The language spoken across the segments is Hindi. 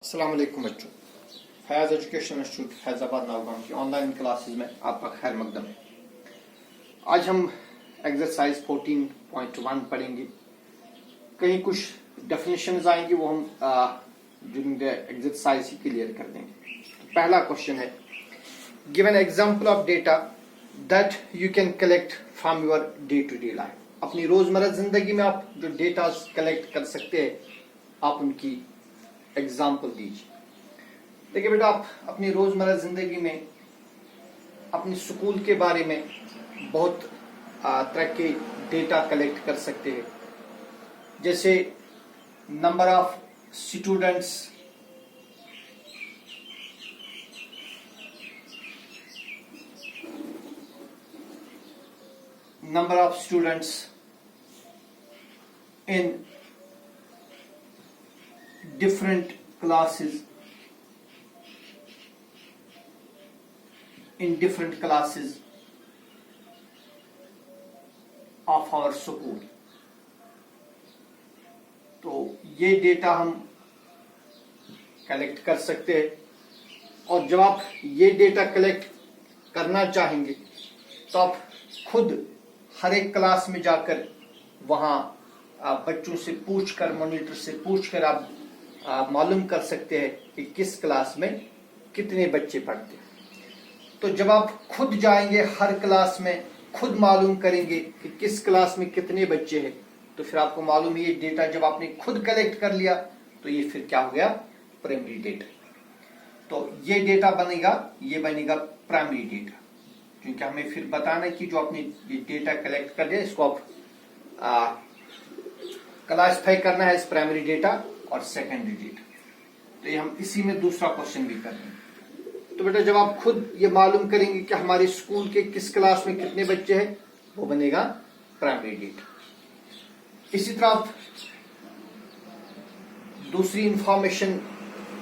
अस्सलाम वालेकुम बच्चों, फैज़ एजुकेशन इंस्टीट्यूट फैज़ाबाद नौगांव की ऑनलाइन क्लासेस में आपका खैर मकदम है। आज हम एक्सरसाइज 14.1 पढ़ेंगे। कहीं कुछ डेफिनेशंस आएंगी, वो हम ड्यूरिंग द एक्सरसाइज ही क्लियर कर देंगे। पहला क्वेश्चन है, give an example of data that you can collect from your day to day life. अपनी रोजमर्रा जिंदगी में आप जो डेटा कलेक्ट कर सकते हैं, आप उनकी एग्जाम्पल दीजिए। देखिए बेटा, आप अपनी रोजमर्रा जिंदगी में अपने स्कूल के बारे में बहुत तरह के डेटा कलेक्ट कर सकते हैं, जैसे number of students, in different classes of our school। तो ये डेटा हम कलेक्ट कर सकते हैं, और जब आप ये डेटा कलेक्ट करना चाहेंगे तो आप खुद हर एक क्लास में जाकर वहाँ बच्चों से पूछकर, मॉनिटर से पूछकर आप मालूम कर सकते हैं कि किस क्लास में कितने बच्चे पढ़ते हैं। तो जब आप खुद जाएंगे हर क्लास में, खुद मालूम करेंगे कि किस क्लास में कितने बच्चे हैं, तो फिर आपको मालूम है ये डेटा जब आपने खुद कलेक्ट कर लिया तो ये फिर क्या हो गया, प्राइमरी डेटा। तो ये डेटा बनेगा, ये बनेगा प्राइमरी डेटा, क्योंकि हमें फिर बताना है कि जो आपने ये डेटा कलेक्ट कर लिया इसको आप क्लासिफाई करना है इस प्राइमरी डेटा और सेकेंडरी डेटा। तो ये हम इसी में दूसरा क्वेश्चन भी कर रहे हैं। तो बेटा, जब आप खुद ये मालूम करेंगे कि हमारे स्कूल के किस क्लास में कितने बच्चे हैं, वो बनेगा प्राइमरी डेटा। इसी तरह आप दूसरी इंफॉर्मेशन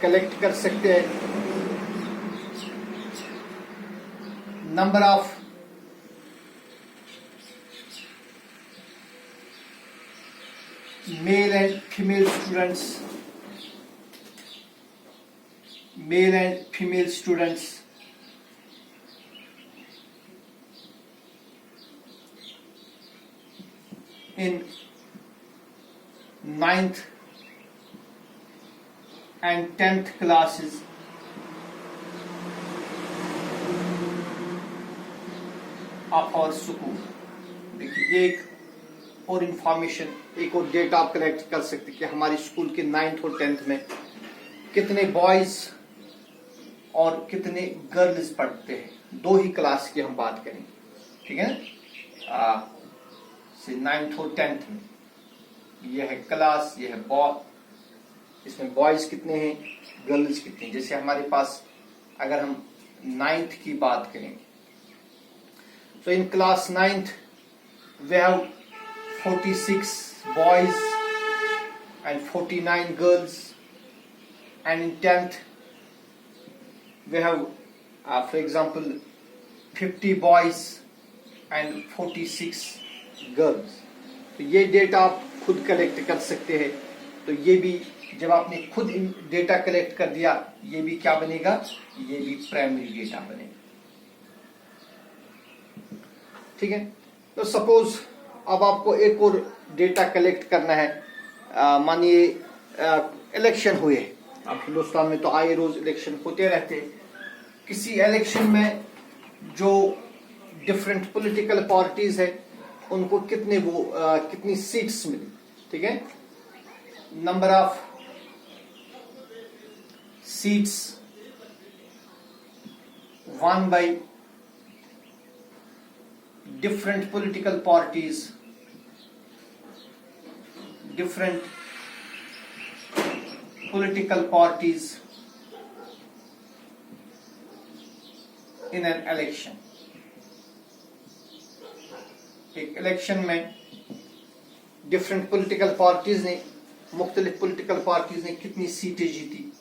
कलेक्ट कर सकते हैं, number of male and female students in 9th and 10th classes of our school। देखिए, एक और इंफॉर्मेशन, एक और डेटा आप कलेक्ट कर सकते हैं कि हमारे स्कूल के 9th और 10th में कितने बॉयज और कितने गर्ल्स पढ़ते हैं। दो ही क्लास की हम बात करेंगे, ठीक है ना। 9th और 10th में यह है क्लास, यह है बॉय, इसमें बॉयज कितने हैं, गर्ल्स कितने हैं। जैसे हमारे पास अगर हम 9th की बात करेंगे, तो in class 9th we have 46 boys and 49 girls, and in 10th we have for example 50 boys and 46 girls। तो ये डेटा आप खुद कलेक्ट कर सकते हैं। तो ये भी जब आपने खुद डेटा कलेक्ट कर दिया, ये भी क्या बनेगा, ये भी प्राइमरी डेटा बनेगा, ठीक है। तो सपोज अब आपको एक और डेटा कलेक्ट करना है। मानिए इलेक्शन हुए, अब हिंदुस्तान में तो आए रोज इलेक्शन होते रहते हैं। किसी इलेक्शन में जो डिफरेंट पॉलिटिकल पार्टीज है उनको कितनी सीट्स मिली, ठीक है। Number of seats won bye different political parties in an election। एक इलेक्शन में डिफरेंट पॉलिटिकल पार्टीज ने, मुख्तलिफ पॉलिटिकल पार्टीज ने कितनी सीटें जीती,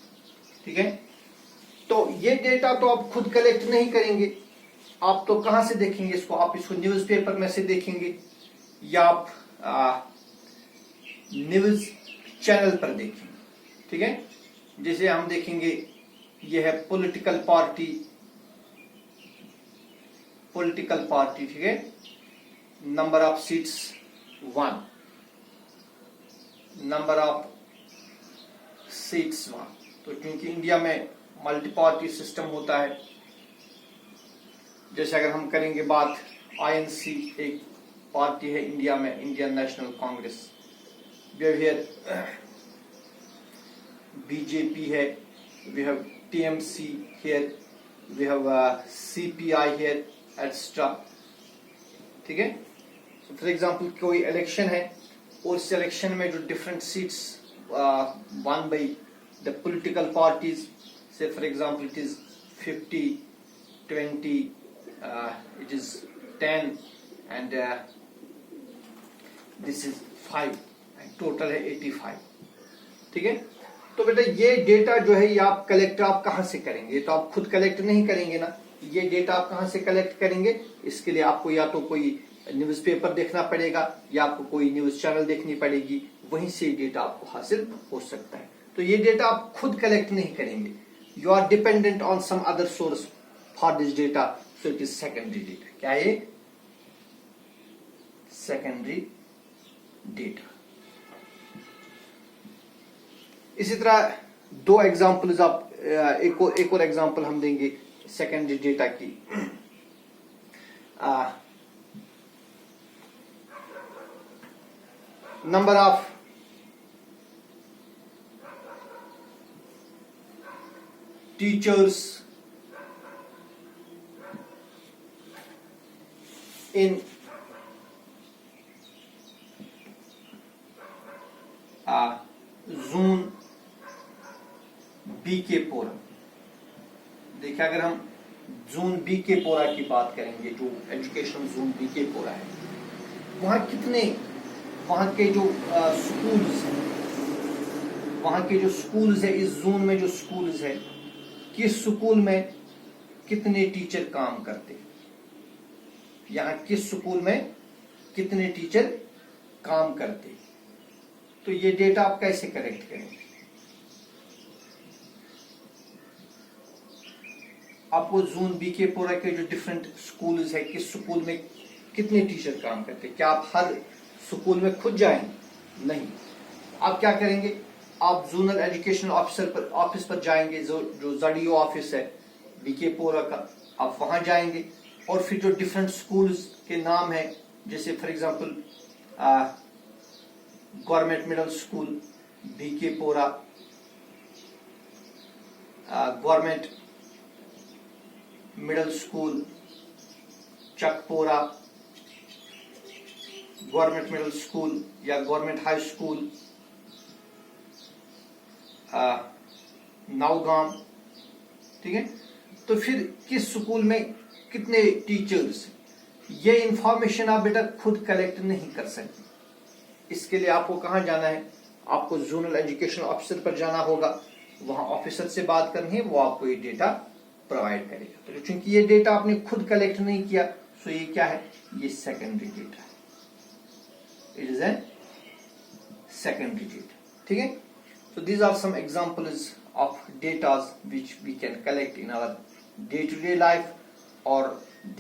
ठीक है। तो ये डेटा तो आप खुद कलेक्ट नहीं करेंगे, आप तो कहां से देखेंगे इसको, आप इसको न्यूज़पेपर में से देखेंगे या आप न्यूज चैनल पर देखेंगे, ठीक है। जैसे हम देखेंगे ये है पॉलिटिकल पार्टी, ठीक है, number of seats 1, number of seats 1। तो क्योंकि इंडिया में मल्टी पार्टी सिस्टम होता है, जैसे अगर हम करेंगे बात, आईएनसी एक पार्टी है इंडिया में, Indian National Congress, we have here BJP है, we have TMC here, we have CPI here, etcetera, ठीक है। फॉर एग्जांपल कोई इलेक्शन है और इस इलेक्शन में जो different seats won by the political parties, say for example it is 50, 20, it is 10 and this is 5 and total है 85, ठीक है। तो बेटा ये डेटा जो है ये आप कलेक्ट आप कहां से करेंगे? तो आप खुद कलेक्ट नहीं करेंगे ना, ये डेटा आप कहां से कलेक्ट करेंगे? इसके लिए आपको या तो कोई न्यूज़पेपर देखना पड़ेगा या आपको कोई न्यूज चैनल देखनी पड़ेगी, वहीं से डेटा आपको हासिल हो सकता है। तो ये डेटा आप खुद कलेक्ट नहीं करेंगे, you are dependent on some other source for this data, so it is secondary data. क्या है? Secondary data. इसी तरह दो एग्जांपल्स आप एक और एग्जांपल हम देंगे सेकेंडरी डेटा की। Number of teachers in zone B के पोरा। देखिए अगर हम जोन बी के पोरा की बात करेंगे, जो एजुकेशन जोन बी के पोरा है, वहां कितने, वहां के जो स्कूल्स, वहां के जो स्कूल्स है, इस जोन में जो स्कूल्स है, किस स्कूल में कितने टीचर काम करते हैं, यहाँ किस स्कूल में कितने टीचर काम करते हैं। तो ये डेटा आप कैसे कलेक्ट करेंगे? आपको जोन बी के पूरा के जो डिफरेंट स्कूल्स है, किस स्कूल में कितने टीचर काम करते हैं, क्या आप हर स्कूल में खुद जाएंगे? नहीं। आप क्या करेंगे? आप जोनल एजुकेशन ऑफिस पर जाएंगे, जो जडीओ ऑफिस है बीकेपुरा का, आप वहां जाएंगे और फिर जो डिफरेंट स्कूल्स के नाम है, जैसे for example government middle school Bikepura, government middle school Chakpora, government middle school या गवर्नमेंट हाई स्कूल नौगाम, ठीक है। तो फिर किस स्कूल में कितने टीचर्स, ये इंफॉर्मेशन आप बेटा खुद कलेक्ट नहीं कर सकते। इसके लिए आपको कहां जाना है? आपको जोनल एजुकेशन ऑफिसर पर जाना होगा, वहां ऑफिसर से बात करनी है, वो आपको ये डेटा प्रोवाइड करेगा। तो चूंकि ये डेटा आपने खुद कलेक्ट नहीं किया, सो ये क्या है? ये सेकेंडरी डेटा है, it is a secondary data, ठीक है। So these are some examples of data which we can collect in our day-to-day life, or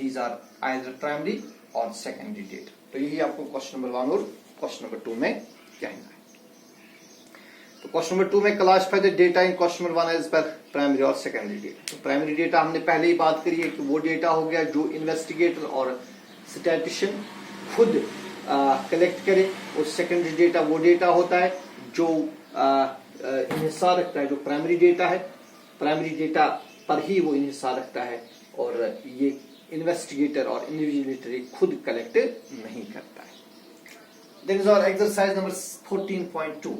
these are either primary or secondary data. तो यही आपको क्वेश्चन नंबर 1 और क्वेश्चन नंबर 2 में कहना है। तो क्वेश्चन नंबर 2 में classify the data in question number 1 as पर प्राइमरी और सेकेंडरी डेटा। तो प्राइमरी डेटा हमने पहले ही बात करी है कि वो डेटा हो गया जो इन्वेस्टिगेटर और स्टैटिस्टिशियन खुद कलेक्ट करे, और सेकेंडरी डेटा वो डेटा होता है जो इन्हिसार रखता है, जो प्राइमरी डेटा है, प्राइमरी डेटा पर ही वो इन्हिसार रखता है, और ये इन्वेस्टिगेटर और इन्विजिलेटर खुद कलेक्ट नहीं करता है। That is our exercise number 14.2.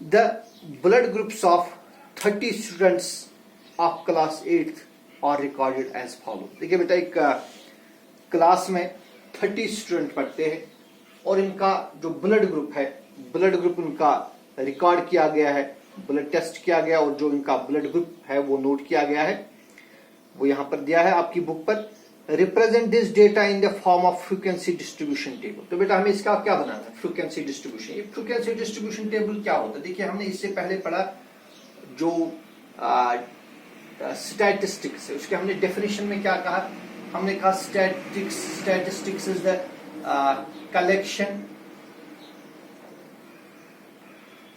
The blood groups of 30 students of class 8th are recorded as follows. देखिए बेटा, एक क्लास में 30 स्टूडेंट पढ़ते हैं और इनका जो ब्लड ग्रुप है, ब्लड ग्रुप इनका रिकॉर्ड किया गया है, ब्लड टेस्ट किया गया, और जो इनका ब्लड ग्रुप है वो नोट किया गया है, वो यहाँ पर दिया है आपकी बुक पर। Represent this data in the form of frequency distribution table. तो बेटा हमें इसका क्या बनाना है, फ्रीक्वेंसी डिस्ट्रीब्यूशन। ये फ्रीक्वेंसी डिस्ट्रीब्यूशन टेबल क्या होता है? देखिए हमने इससे पहले पढ़ा जो स्टैटिस्टिक्स है, उसके हमने डेफिनेशन में क्या कहा? हमने कहा स्टैटिस्टिक्स इज द कलेक्शन,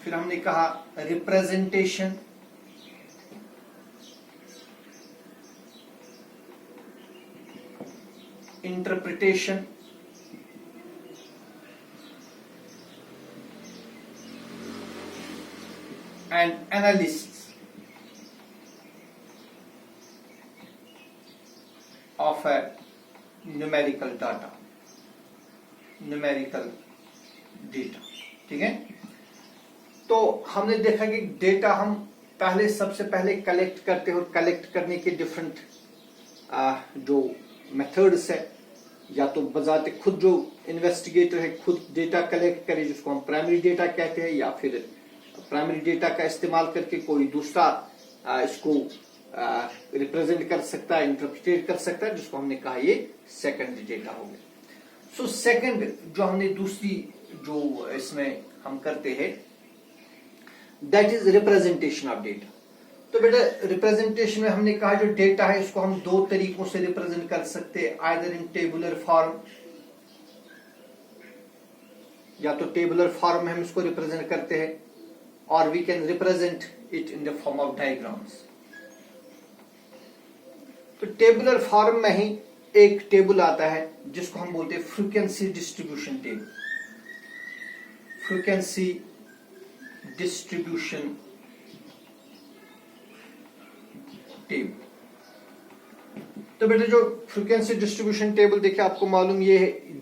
फिर हमने कहा representation, interpretation, and analysis of a numerical data, numerical data। ठीक है, तो हमने देखा कि डेटा हम पहले सबसे पहले कलेक्ट करते हैं और कलेक्ट करने के डिफरेंट जो मेथड्स है, या तो बजाते खुद जो इन्वेस्टिगेटर है खुद डेटा कलेक्ट करे जिसको हम प्राइमरी डेटा कहते हैं, या फिर प्राइमरी डेटा का इस्तेमाल करके कोई दूसरा इसको रिप्रेजेंट कर सकता है, इंटरप्रिटेट कर सकता है, जिसको हमने कहा ये सेकेंडरी डेटा हो गया। सो सेकेंड जो हमने दूसरी जो इसमें हम करते हैं that is representation of data. तो बेटा रिप्रेजेंटेशन में हमने कहा जो डेटा है इसको हम दो तरीकों से रिप्रेजेंट कर सकते हैं, आइदर इन टेबुलर फॉर्म, या तो टेबुलर फॉर्म में हम इसको रिप्रेजेंट करते हैं, और we can represent it in the form of diagrams. तो टेबुलर फॉर्म में ही एक टेबल आता है जिसको हम बोलते हैं frequency distribution table, frequency distribution table. तो बेटा जो फ्रीक्वेंसी डिस्ट्रीब्यूशन टेबल देखिए आपको मालूम ये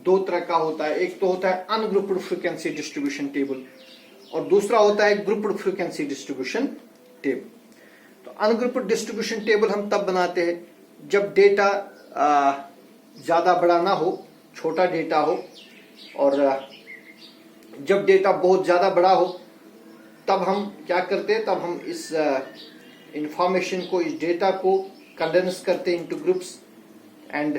दो तरह का होता है, एक तो होता है अनग्रुप्ड फ्रीक्वेंसी डिस्ट्रीब्यूशन टेबल और दूसरा होता है ग्रुप्ड फ्रीक्वेंसी डिस्ट्रीब्यूशन टेबल। तो अनग्रुप्ड डिस्ट्रीब्यूशन टेबल हम तब बनाते हैं जब डेटा ज्यादा बड़ा ना हो, छोटा डेटा हो, और जब डेटा बहुत ज्यादा बड़ा हो तब हम क्या करते हैं, तब हम इस इंफॉर्मेशन को, इस डेटा को कंडेंस करते हैं into groups, and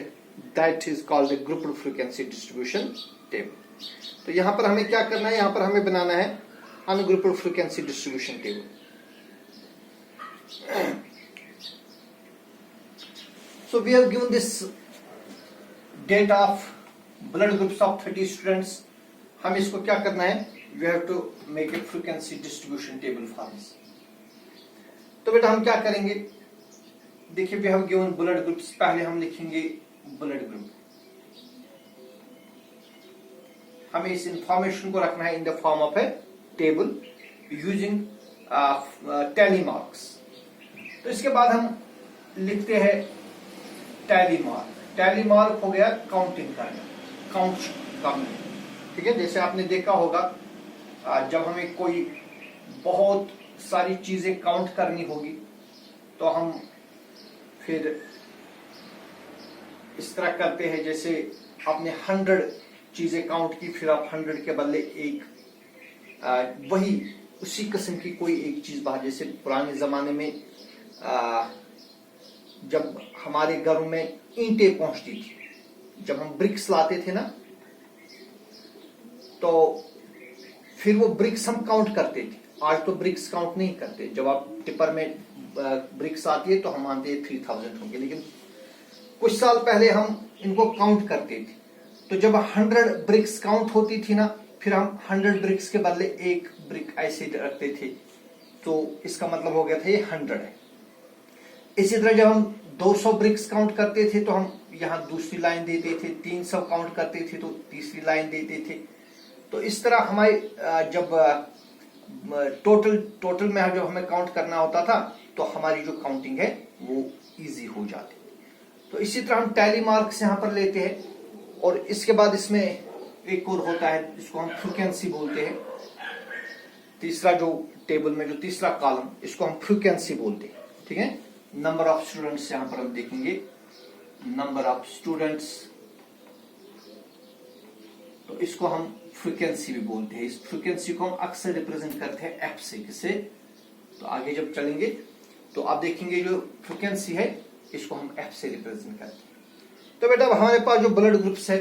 that is called the grouped frequency distribution table. तो यहां पर हमें क्या करना है, यहां पर हमें बनाना है ungrouped frequency distribution table. So we have given this data of blood groups of 30 students. हम इसको क्या करना है, we have to make a frequency distribution table for this. तो बेटा हम क्या करेंगे, देखिए we have given blood groups, पहले हम लिखेंगे blood group। हमें इस इंफॉर्मेशन को रखना है in the form of a table using tally marks। तो इसके बाद हम लिखते हैं टैली मार्क। टैली मार्क हो गया काउंटिंग करना, काउंट करना। ठीक है, जैसे आपने देखा होगा जब हमें कोई बहुत सारी चीजें काउंट करनी होगी तो हम फिर इस तरह करते हैं, जैसे आपने 100 चीजें काउंट की, फिर आप 100 के बदले एक वही उसी किस्म की कोई एक चीज बाहर, जैसे पुराने जमाने में जब हमारे घरों में ईंटें पहुंचती थी, जब हम ब्रिक्स लाते थे ना, तो फिर वो ब्रिक्स हम काउंट करते थे। आज तो ब्रिक्स काउंट नहीं करते, जब आप टिपर में ब्रिक्स आती है तो हम मानते हैं 3000 होंगे, लेकिन कुछ साल पहले हम इनको काउंट करते थे। तो जब 100 ब्रिक्स काउंट होती थी ना, फिर हम 100 ब्रिक्स के बदले एक ब्रिक ऐसे रखते थे, तो इसका मतलब हो गया था ये 100 है। इसी तरह जब हम 200 ब्रिक्स काउंट करते थे तो हम यहाँ दूसरी लाइन देते थे, 300 काउंट करते थे तो तीसरी लाइन देते थे। तो इस तरह हमारे जब टोटल में जब हमें काउंट करना होता था तो हमारी जो काउंटिंग है वो इजी हो जाती। तो इसी तरह हम टैली मार्क्स यहाँ पर लेते हैं, और इसके बाद इसमें एक और होता है जिसको हम फ्रीक्वेंसी बोलते हैं। तीसरा जो टेबल में जो तीसरा कॉलम, इसको हम फ्रीक्वेंसी बोलते हैं। ठीक है, नंबर ऑफ स्टूडेंट्स यहां पर हम देखेंगे, नंबर ऑफ स्टूडेंट्स, तो इसको हम फ्रीक्वेंसी भी बोलते हैं। इस फ्रीक्वेंसी को हम अक्सर रिप्रेजेंट करते हैं एफ से। किसे? तो आगे जब चलेंगे तो आप देखेंगे जो फ्रीक्वेंसी है इसको हम एफ से रिप्रेजेंट करते हैं। तो बेटा हमारे पास जो ब्लड ग्रुप्स है,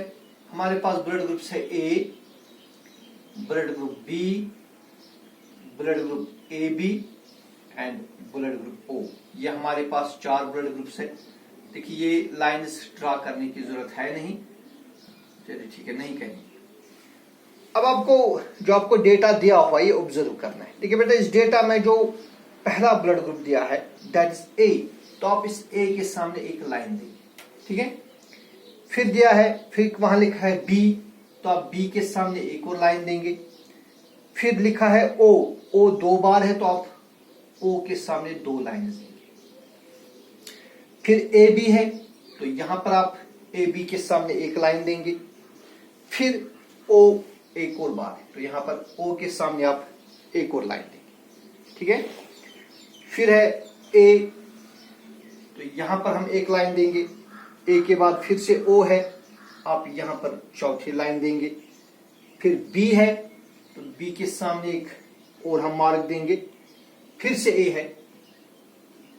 हमारे पास ब्लड ग्रुप्स है A, blood group B, blood group A B and blood group O. ये हमारे पास 4 ब्लड ग्रुप्स है। देखिए ये लाइंस ड्रा करने की जरूरत है नहीं, चलिए ठीक है, नहीं करेंगे। अब आपको जो आपको डेटा दिया हुआ ये ऑब्जर्व करना है। देखिए बेटा इस डेटा में जो पहला ब्लड ग्रुप दिया है दैट इज ए, तो आप इस ए के सामने एक लाइन देंगे, ठीक है। फिर दिया है, फिर वहां लिखा है बी, तो आप बी के सामने एक और लाइन देंगे। फिर लिखा है ओ, ओ 2 बार है तो आप ओ के सामने 2 लाइन देंगे। फिर ए बी है तो यहां पर आप ए बी के सामने एक लाइन देंगे। फिर ओ एक और बार है तो यहां पर ओ के सामने आप एक और लाइन देंगे, ठीक है। फिर है ए, तो यहां पर हम एक लाइन देंगे। ए के बाद फिर से ओ है, आप यहां पर चौथी लाइन देंगे। फिर बी है तो बी के सामने एक और हम मार्क देंगे। फिर से ए है,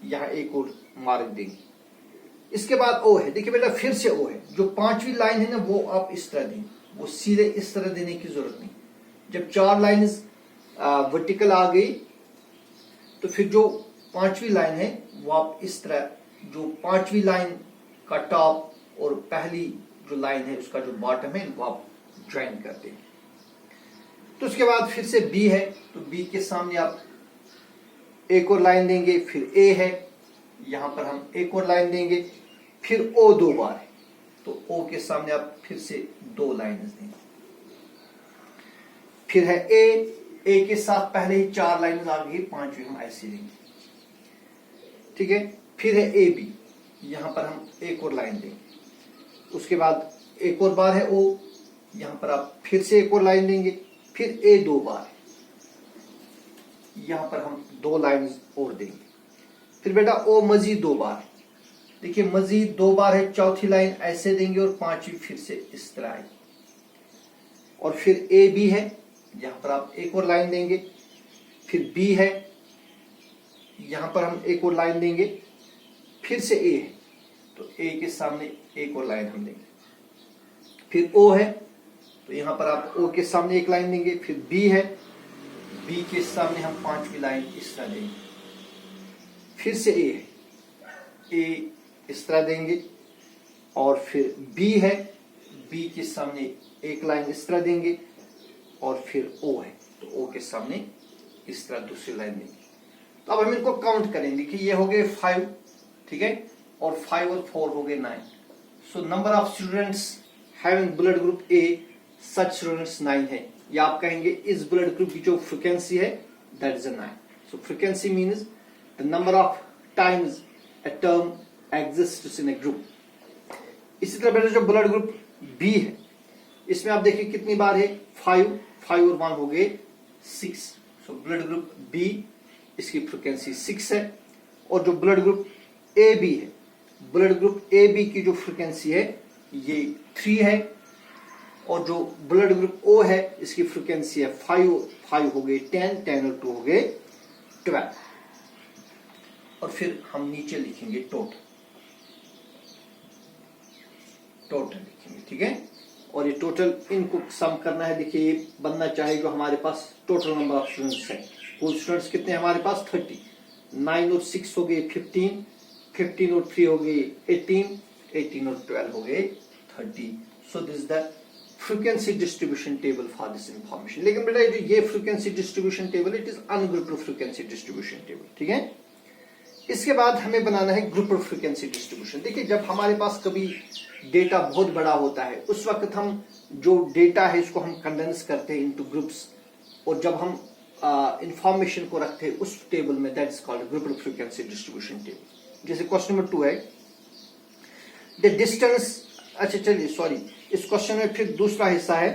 यहां एक और मार्क देंगे। इसके बाद ओ है, देखिए बेटा फिर से ओ है। जो 5वीं लाइन है ना वो आप इस तरह देंगे, वो सीधे इस तरह देने की जरूरत नहीं। जब 4 लाइन्स वर्टिकल आ गई तो फिर जो 5वीं लाइन है वो आप इस तरह, जो 5वीं लाइन का टॉप और पहली जो लाइन है उसका जो बॉटम है वो आप ज्वाइन कर देंगे। तो उसके बाद फिर से बी है तो बी के सामने आप एक और लाइन देंगे। फिर ए है, यहां पर हम एक और लाइन देंगे। फिर ओ 2 बार है तो ओ के सामने आप फिर से 2 लाइन देंगे। फिर है ए के साथ पहले ही 4 लाइन आ गई, 5वीं हम ऐसे देंगे, ठीक है। फिर है ए बी, यहां पर हम एक और लाइन देंगे। उसके बाद एक और बार है ओ, यहां पर आप फिर से एक और लाइन देंगे। फिर ए 2 बार, यहां पर हम 2 लाइन और देंगे। फिर बेटा ओ मजीद 2 बार, देखिए मजीद 2 बार है, चौथी लाइन ऐसे देंगे और 5वीं फिर से इस तरह आएगी। और फिर ए बी है, यहां पर आप एक और लाइन देंगे। फिर बी है, यहां पर हम एक और लाइन देंगे। फिर से ए है तो ए के सामने एक और लाइन हम देंगे। फिर ओ है तो यहां पर आप ओ के सामने एक लाइन देंगे। फिर बी है, बी के सामने हम 5वीं लाइन इस तरह देंगे। फिर से ए है, ए इस तरह देंगे। और फिर बी है, बी के सामने एक लाइन इस तरह देंगे। और फिर ओ है तो ओ के सामने इस तरह दूसरी लाइन देंगे। तो अब हम इनको काउंट करेंगे कि ये हो गए 5, ठीक है, और 5 और 4 हो गए 9। So number of students having blood group A, such students 9 है। या आप कहेंगे इस ब्लड ग्रुप की जो फ्रीक्वेंसी है that is 9। So frequency means the number of times a term exists in a group। इसी तरह बेटा जो ब्लड ग्रुप बी है इसमें आप देखिए कितनी बार है, 5 और 1 हो गए 6। सो ब्लड ग्रुप बी इसकी फ्रीक्वेंसी 6 है। और जो ब्लड ग्रुप ए बी है, ब्लड ग्रुप ए बी की जो फ्रीक्वेंसी है ये 3 है। और जो ब्लड ग्रुप ओ है इसकी फ्रीक्वेंसी है 5 हो गए 10 और 2 हो गए 12। और फिर हम नीचे लिखेंगे टोटल लिखेंगे, ठीक है। और ये टोटल इनको सम करना है। देखिए ये बनना चाहिए जो हमारे पास टोटल नंबर ऑफ स्टूडेंट्स है। कुल स्टूडेंट्स कितने हमारे पास 30, 9 और 6 हो गए 15, 15 और 3 हो गए 18, 18 और 12 हो गए 30। So this is the frequency distribution table for this information. लेकिन बेटा ये frequency distribution table it is ungrouped frequency distribution table, ठीक है। इसके बाद हमें बनाना है ग्रुप फ्रीक्वेंसी डिस्ट्रीब्यूशन। देखिए जब हमारे पास कभी डेटा बहुत बड़ा होता है उस वक्त हम जो डेटा है इसको हम कंडेंस करते हैं इनटू ग्रुप्स। और जब हम इंफॉर्मेशन को रखते हैं उस टेबल में that is called group frequency distribution table. जैसे क्वेश्चन नंबर 2 है द डिस्टेंस, अच्छा चलिए सॉरी, इस क्वेश्चन में फिर दूसरा हिस्सा है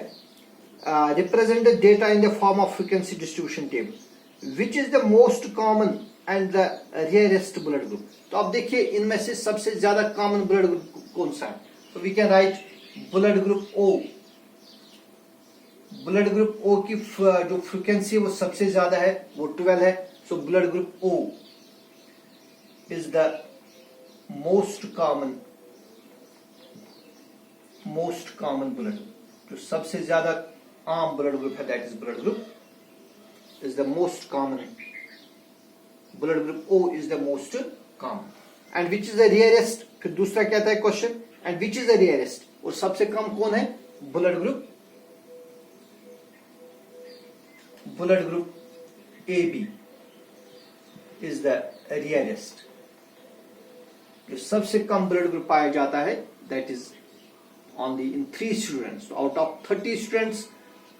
represent the data in the form of frequency distribution table which is the most common and the rarest blood group. तो आप देखिए इनमें से सबसे ज्यादा कॉमन ब्लड ग्रुप कौन सा है। तो we can write blood group O. Blood group O की जो फ्रीक्वेंसी है वो सबसे ज्यादा है, वो 12 है। So blood group O is the most common most common blood group, जो सबसे ज्यादा आम ब्लड ग्रुप है, that is blood group is the most common blood group. O is the most common. And which is the rarest, फिर दूसरा कहता है question, and which is the rarest, और सबसे कम कौन है? Blood group AB is the rarest, जो सबसे कम ब्लड ग्रुप पाया जाता है, that is only in 3 students. So out of 30 students,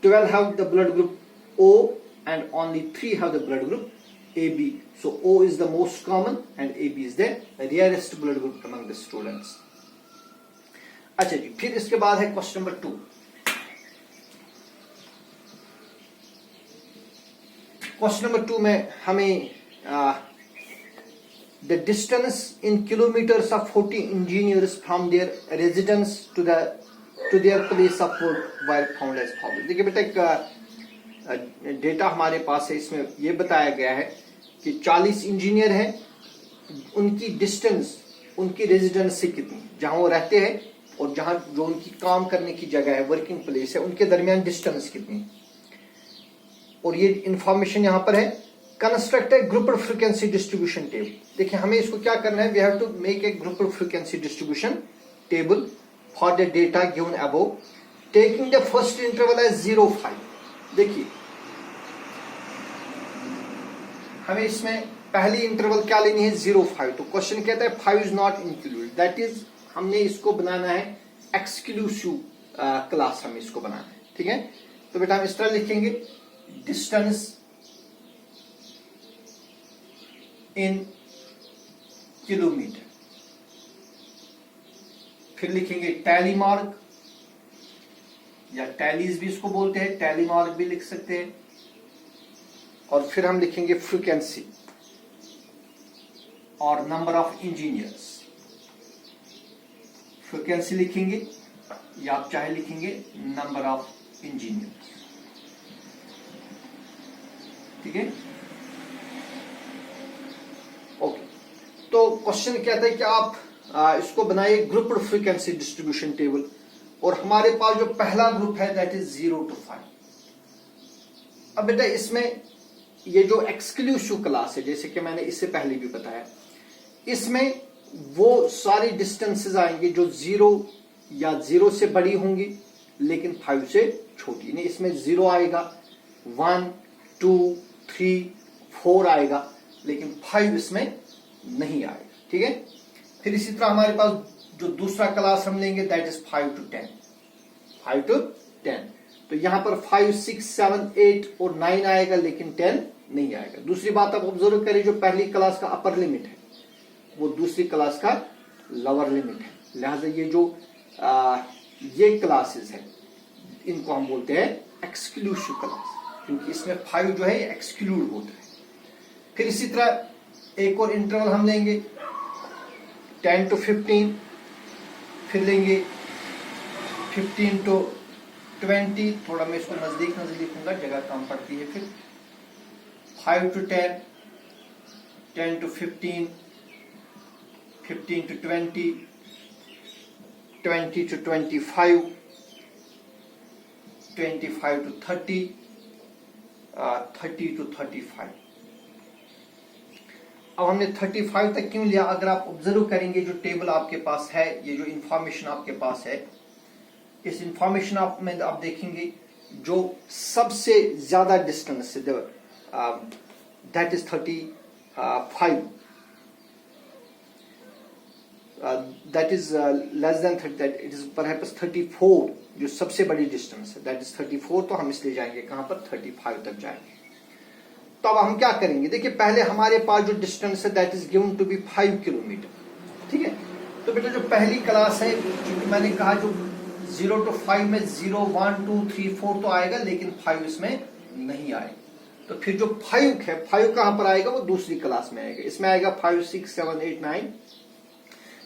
12 have the blood group O and only 3 have the blood group AB. So O is the most common and AB is the rarest blood group among the students. अच्छा जी, फिर इसके बाद है क्वेश्चन नंबर 2। क्वेश्चन नंबर 2 में हमें the distance in kilometers of 40 engineers from their residence to their place of work were found as follows। देखिए बेटा, एक डेटा हमारे पास है, इसमें यह बताया गया है कि 40 इंजीनियर हैं, उनकी डिस्टेंस उनकी रेजिडेंस से कितनी, जहां वो रहते हैं और जहां जो उनकी काम करने की जगह है, वर्किंग प्लेस है, उनके दरमियान डिस्टेंस कितनी, और ये इंफॉर्मेशन यहां पर है। Construct a grouped frequency distribution table. देखिए हमें इसको क्या करना है, we have to make a grouped frequency distribution table for the data given above, taking the first interval as 0.5। देखिए हमें इसमें पहली इंटरवल क्या लेनी है, 0.5। तो क्वेश्चन कहता है 5 is not included, that is हमने इसको बनाना है एक्सक्लूसिव क्लास, हमें इसको बनाना है, ठीक है। तो बेटा हम इस तरह लिखेंगे, डिस्टेंस इन किलोमीटर, फिर लिखेंगे टैली मार्क, या टैलीज भी इसको बोलते हैं, टैली मार्क भी लिख सकते हैं, और फिर हम लिखेंगे फ्रीक्वेंसी और नंबर ऑफ इंजीनियर्स। फ्रीक्वेंसी लिखेंगे या आप चाहे लिखेंगे नंबर ऑफ इंजीनियर्स, ठीक है। ओके, तो क्वेश्चन कहता है कि आप इसको बनाइए ग्रुप्ड फ्रीक्वेंसी डिस्ट्रीब्यूशन टेबल, और हमारे पास जो पहला ग्रुप है दैट इज 0 to 5। अब बेटा इसमें ये जो एक्सक्लूसिव क्लास है, जैसे कि मैंने इससे पहले भी बताया, इसमें वो सारी डिस्टेंसेस आएंगे जो 0 या 0 से बड़ी होंगी लेकिन 5 से छोटी। नहीं, इसमें 0 आएगा, 1 2 3 4 आएगा, लेकिन 5 इसमें नहीं आएगा, ठीक है। फिर इसी तरह हमारे पास जो दूसरा क्लास हम लेंगे दैट इज 5 to 10, 5 to 10। तो यहां पर 5 6 7 8 और 9 आएगा, लेकिन 10 नहीं आएगा। दूसरी बात आप ऑब्जर्व करें, जो पहली क्लास का अपर लिमिट है वो दूसरी क्लास का लोअर लिमिट है, लिहाजा ये जो ये क्लासेस है इनको हम बोलते हैं एक्सक्लूसिव क्लास, क्योंकि इसमें 5 जो है एक्सक्लूड होता है। फिर इसी तरह एक और इंटरवल हम लेंगे 10 to 15, फिर लेंगे 15 to 20, थोड़ा मैं इसको नजदीक लिखूंगा, जगह कम पड़ती है। फिर 5 to 10, 10 to 15, 15 to 20, 20 to 25, 25 to 30, 30 to 35। अब हमने 35 तक क्यों लिया? अगर आप ऑब्जर्व करेंगे जो टेबल आपके पास है, ये जो इंफॉर्मेशन आपके पास है, इस इंफॉर्मेशन में आप देखेंगे जो सबसे ज्यादा डिस्टेंस है that is 35, that is less than 30, that it is perhaps 34, जो सबसे बड़ी डिस्टेंस है दैट इज 34। तो हम इसलिए जाएंगे कहां पर, 35 तक जाएंगे। तो अब हम क्या करेंगे, देखिए पहले हमारे पास जो डिस्टेंस है that is given to be 5 kilometre, ठीक है। तो बेटा जो पहली क्लास है, क्योंकि मैंने कहा जो 0 to 5 में 0 1 2 3 4 तो आएगा, लेकिन 5 इसमें नहीं आएगा। तो फिर जो 5 है, 5 कहां पर आएगा, वो दूसरी क्लास में आएगा, इसमें आएगा 5 6 7 8 9।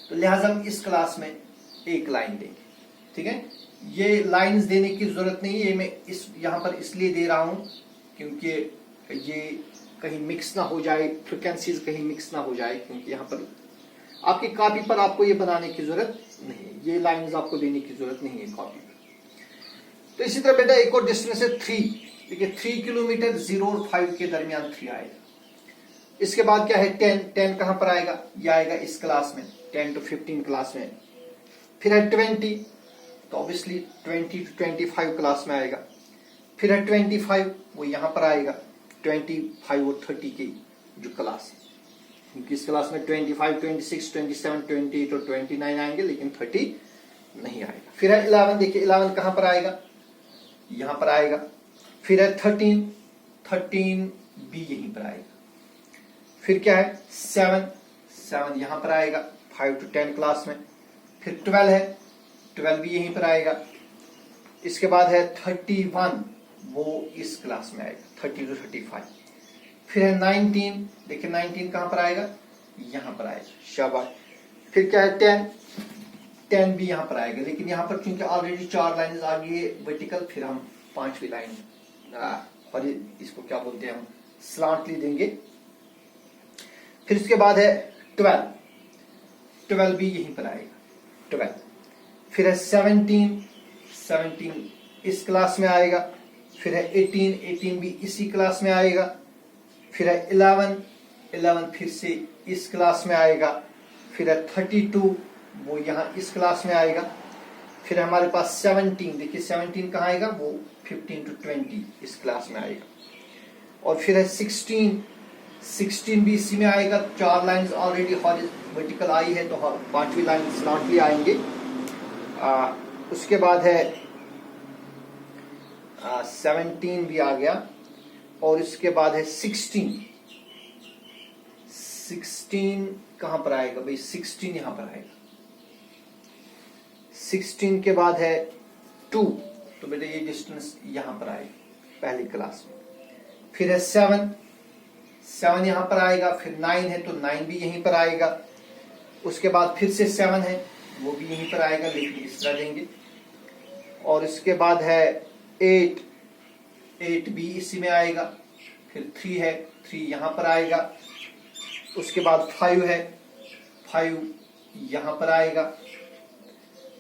तो लिहाजा हम इस क्लास में एक लाइन देंगे, ठीक है। ये लाइंस देने की जरूरत नहीं है, ये मैं इस यहां पर इसलिए दे रहा हूं क्योंकि ये कहीं मिक्स ना हो जाए, फ्रीक्वेंसीज कहीं मिक्स ना हो जाए, क्योंकि यहाँ पर आपकी कॉपी पर आपको ये बनाने की जरूरत नहीं है। ये लाइंस आपको देने की जरूरत नहीं है कॉपी में। तो इसी तरह बेटा एक और डिस्टेंस है 3। देखिए 3 किलोमीटर 0 और 5 के दरमियान 3 आएगा। इसके बाद क्या है 10 कहां पर आएगा, ये आएगा इस क्लास में 10 to 15 क्लास में। फिर है 20, तो ऑब्वियसली 20 to 25 क्लास में आएगा। फिर है 25, वो यहां पर आएगा 25 और 30 की जो क्लास है, क्योंकि इस क्लास में 25, 26, 27, 28 और 29 आएंगे, लेकिन 30 नहीं आएगा। फिर है 11, देखिए 11 कहां पर आएगा, यहां पर आएगा। फिर है 13 भी यहीं पर आएगा। फिर क्या है 7 यहां पर आएगा 5 to 10 क्लास में। फिर 12 है, 12 भी यहीं पर आएगा। इसके बाद है 31, वो इस क्लास में आएगा 30 to 35। फिर है 19, देखिए 19 कहां पर आएगा, यहां पर आएगा, शाबाश। फिर क्या है 10 भी यहां पर आएगा, लेकिन यहां पर क्योंकि ऑलरेडी 4 लाइन आ गई है वर्टिकल, फिर हम 5वीं लाइन और इसको क्या बोलते हैं हम स्लांटली देंगे। फिर इसके बाद है 12 भी यहीं पर आएगा 12। फिर है 17 इस क्लास में आएगा। फिर है 18 भी इसी क्लास में आएगा। फिर है 11 फिर से इस क्लास में आएगा। फिर है 32, वो यहाँ इस क्लास में आएगा। फिर हमारे पास 17, देखिए 17 कहाँ आएगा, वो 15 to 20 इस क्लास में आएगा। और फिर है 16 भी इसी में आएगा। 4 लाइंस ऑलरेडी वर्टिकल आई है, तो 5वीं लाइन स्लॉटली आएंगे। उसके बाद है 17 भी आ गया। और इसके बाद है 16 कहां पर आएगा भाई, 16 यहां पर आएगा। 16 के बाद है 2, तो बेटा ये डिस्टेंस यहां पर आएगा पहली क्लास में। फिर है 7 यहां पर आएगा। फिर 9 है, तो 9 भी यहीं पर आएगा। उसके बाद फिर से 7 है, वो भी यहीं पर आएगा, लेकिन इस तरह देंगे। और इसके बाद है 8 भी इसी में आएगा। फिर 3 है, 3 यहां पर आएगा। उसके बाद 5 है, 5 यहां पर आएगा।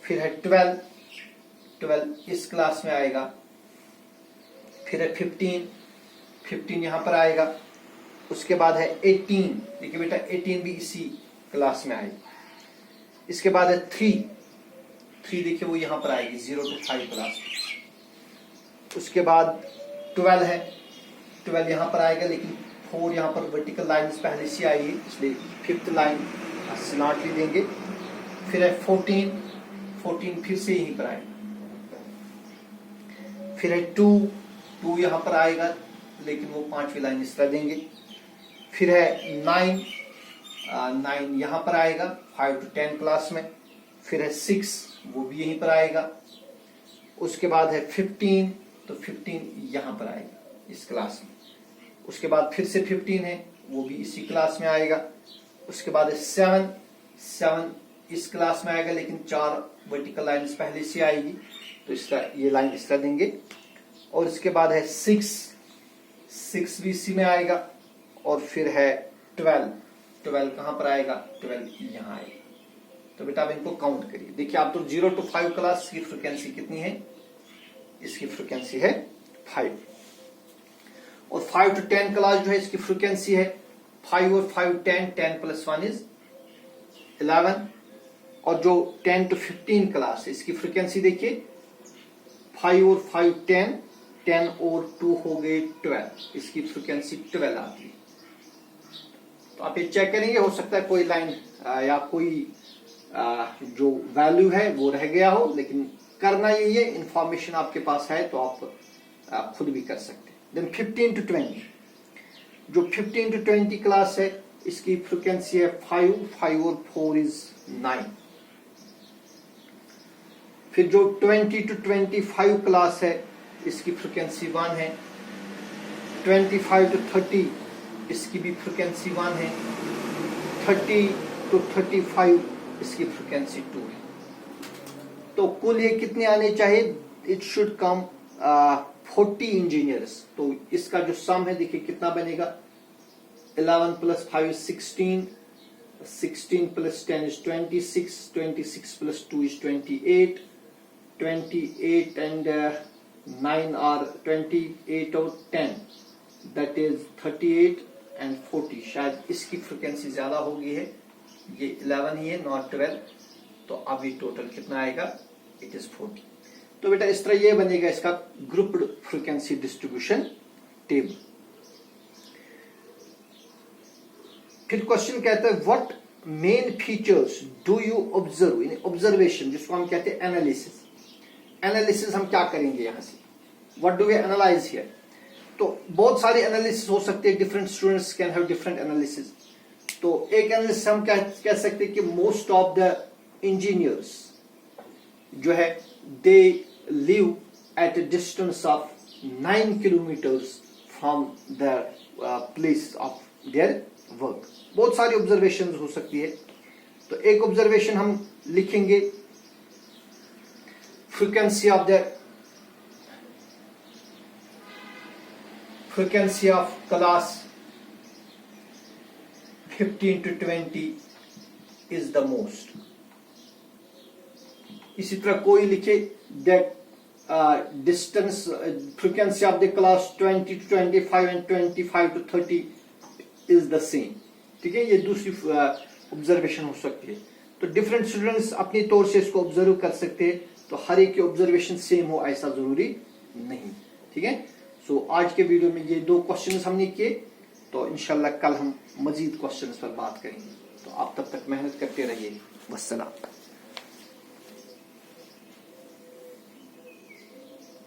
फिर है 12 इस क्लास में आएगा। फिर है 15 यहां पर आएगा। उसके बाद है 18, देखिए बेटा 18 भी इसी क्लास में आएगी। इसके बाद है 3 देखिए वो यहां पर आएगी 0 to 5 क्लास में। उसके बाद 12 है, 12 यहां पर आएगा, लेकिन 4 यहां पर वर्टिकल लाइंस पहले से आई है, इसलिए 5th लाइन स्लॉटली देंगे। फिर है 14 फिर से यहीं पर आएगा। फिर है 2 यहां पर आएगा, लेकिन वो 5वीं लाइन इस तरह देंगे। फिर है 9 यहां पर आएगा 5 to 10 क्लास में। फिर है 6, वो भी यहीं पर आएगा। उसके बाद है 15, तो 15 यहां पर आएगा इस क्लास में। उसके बाद फिर से 15 है, वो भी इसी क्लास में आएगा। उसके बाद है 7 इस क्लास में आएगा, लेकिन 4 वर्टिकल लाइंस पहले से आएगी, तो इस तरह ये लाइन इस तरह देंगे। और इसके बाद है 6 भी इसी में आएगा। और फिर है 12 कहां पर आएगा, 12 यहां आएगा। तो बेटा आप इनको काउंट करिए। देखिए आप तो 0 to 5 क्लास की फ्रीक्वेंसी कितनी है, इसकी फ्रीक्वेंसी है 5। और 5 to 10 क्लास जो है इसकी फ्रीक्वेंसी है 5 और 5 10 plus 1 is 11। और जो 10 to 15 क्लास है इसकी फ्रीक्वेंसी देखिए 5 और 5 10 और 2 हो गए 12, इसकी फ्रीक्वेंसी 12 आती है। तो आप ये चेक करेंगे, हो सकता है कोई लाइन या कोई जो वैल्यू है वो रह गया हो, लेकिन करना यही है, इंफॉर्मेशन आपके पास है तो आप खुद भी कर सकते हैं। देन 15 to 20, जो 15 to 20 क्लास है इसकी फ्रीक्वेंसी है 5 और 4 is 9। फिर जो 20 to 25 क्लास है इसकी फ्रीक्वेंसी 1 है। 25 to 30 इसकी भी फ्रीक्वेंसी 1 है। 30 to 35 इसकी फ्रीक्वेंसी 2 है। तो कुल ये कितने आने चाहिए, इट शुड कम 40 इंजीनियर्स। तो इसका जो सम है देखिए कितना बनेगा, 11 plus 5 is 16, 16 plus 10 is 26, 26 plus 2 is 28, 28 and 9 are 28 और 10 that is 38 and 40. शायद इसकी फ्रीक्वेंसी ज्यादा होगी है, ये 11 ही है नॉट 12, तो अब ये टोटल कितना आएगा, इट इज 40. तो बेटा इस तरह ये बनेगा इसका ग्रुप्ड फ्रीक्वेंसी डिस्ट्रीब्यूशन टेबल. फिर क्वेश्चन कहता है what main features do you observe in observation, जिसको हम कहते हैं एनालिसिस. एनालिसिस हम क्या करेंगे यहां से, what do we analyse here. तो बहुत सारे एनालिसिस हो सकते हैं, different students can have different analysis. तो एक एनालिसिस हम कह सकते हैं कि मोस्ट ऑफ द इंजीनियर्स जो है they live at a distance of 9 kilometres from the place of their work. बहुत सारी ऑब्जर्वेशन हो सकती है. तो एक ऑब्जर्वेशन हम लिखेंगे frequency of class 15 to 20 is the most. इसी तरह कोई लिखे that distance frequency of the class 20 to 25 and 25 to 30 is the same. ठीक है, ये दूसरी ऑब्जर्वेशन हो सकती है. तो डिफरेंट स्टूडेंट्स अपने तौर से इसको ऑब्जर्व कर सकते हैं. तो हर एक की ऑब्जर्वेशन सेम हो ऐसा जरूरी नहीं. ठीक है. सो आज के वीडियो में ये 2 क्वेश्चंस हमने किए. तो इंशाल्लाह कल हम मजीद क्वेश्चंस पर बात करेंगे. तो आप तब तक मेहनत करते रहिए. वस्सलाम.